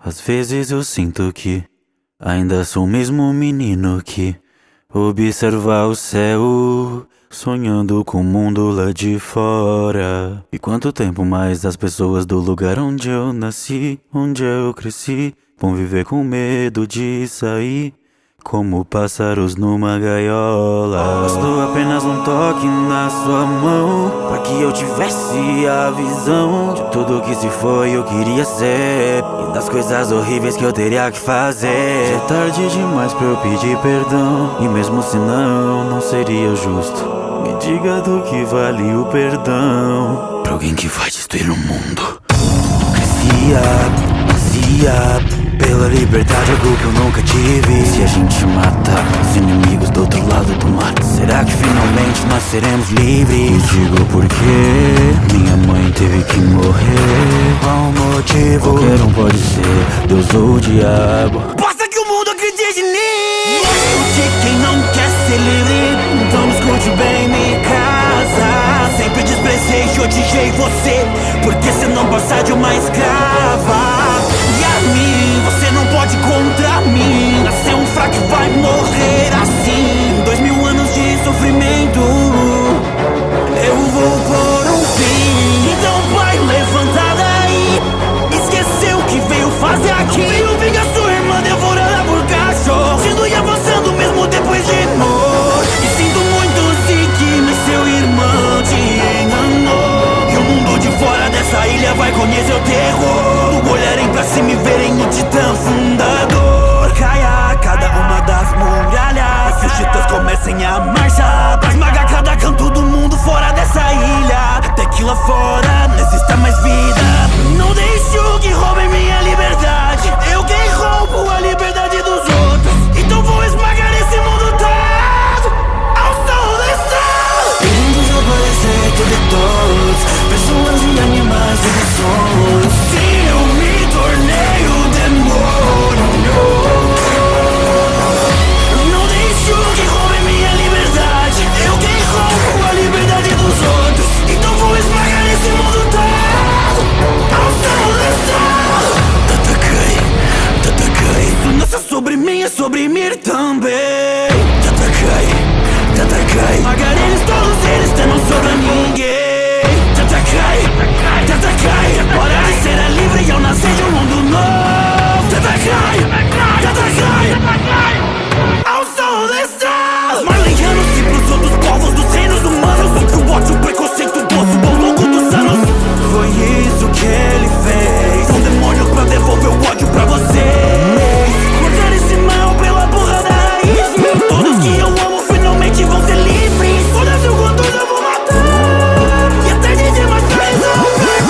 Às vezes eu sinto que ainda sou o mesmo menino que observa o céu, sonhando com o mundo lá de fora. E quanto tempo mais as pessoas do lugar onde eu nasci, onde eu cresci, vão viver com medo de sair como pássaros numa gaiola. Bastou apenas um toque na sua mão pra que eu tivesse a visão de tudo que se foi eu queria ser e das coisas horríveis que eu teria que fazer. Já é tarde demais pra eu pedir perdão, e mesmo se não seria justo. Me diga do que vale o perdão pra alguém que vai destruir o mundo. Crescia pela liberdade, algo que eu nunca tive. E se a gente mata os inimigos do outro lado do mar, será que finalmente nós seremos livres? Me diga o porquê minha mãe teve que morrer. Qual o motivo? Qualquer um pode ser, Deus ou o diabo. Basta que o mundo acredite em mim. Escute quem não quer ser livre, então escute bem, Mikasa. Sempre desprezei e odiei você, porque você não passa de uma escrava. E a mim, você não pode contra mim. Nasceu um fraco e vai morrer assim. 2000 anos de sofrimento eu vou pôr um fim. Então vai, levanta daí. Esqueceu o que veio fazer aqui. Não veio vingar sua irmã devorada por cachorro, sendo e avançando mesmo depois de morto. E sinto muito se que mas seu irmão te enganou. E o mundo de fora dessa ilha vai conhecer o terror. Olharem pra cima e verem o titã fundador. Caia cada uma das muralhas, e os titãs comecem a marchar pra esmagar cada canto do mundo fora dessa ilha, até que lá fora não exista mais vida. Não deixo que roubem minha liberdade, eu quem roubo a liberdade dos outros. Então vou esmagar esse mundo todo ao som desse som. Querendo desaparecer tudo e todos, pessoas e animais e sons. Sim, eu me tornei o demônio. Não deixo que roubem minha liberdade, eu quem roubo a liberdade dos outros. Então vou esmagar esse mundo todo ao som desse som. Tatakai, isso não é só sobre mim, é sobre mim também. Tatakai, esmagar eles todos, eles não sobra ninguém. Tatakai, bora de ser livre e eu nascer de um mundo novo. Tatakai, ao som desse som. Os marleyanos e pros outros povos dos reinos humanos, contra o ódio, o preconceito doce ao longo dos anos. Foi isso que ele fez, um demônio pra devolver o ódio pra vocês. Cortar esse mal pela porra da raiz. Todos que eu amo finalmente vão ser livres. Foda-se o quanto eu vou matar, e até dizer mais pra resolver.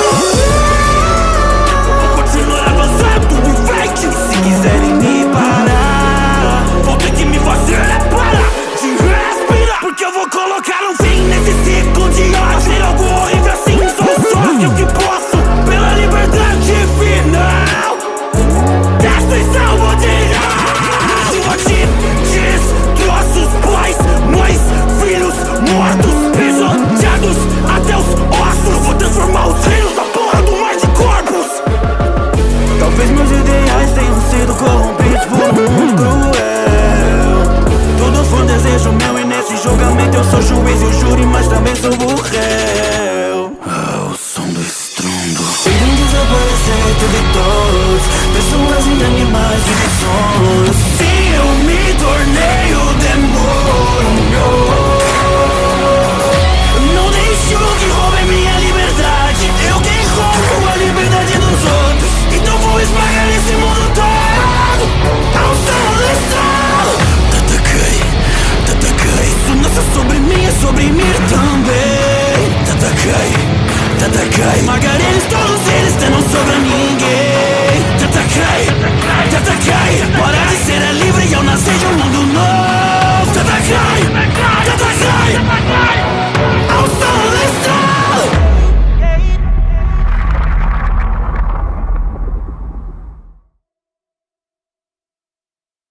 Vou continuar avançando em frente. Se quiserem me parar, vão ter que me fazer parar de respirar, porque eu vou colocar um fim nesse ciclo de ódio. Ser algo horrível assim, sou eu que posso, pela liberdade final. Destruição vou tirar. Destroços, pais, mães, filhos, mortos, pisoteados até os ossos. Vou transformar os reinos da porra do mar de corpos. Talvez meus ideais tenham sido corrompidos por um mundo cruel. Tudo foi um desejo meu e nesse julgamento eu sou juiz e o júri, mas também sou o réu. O som do estrondo. Querem desaparecer tudo e todos, pessoas e animais e sons. Sim, eu me tornei o demônio.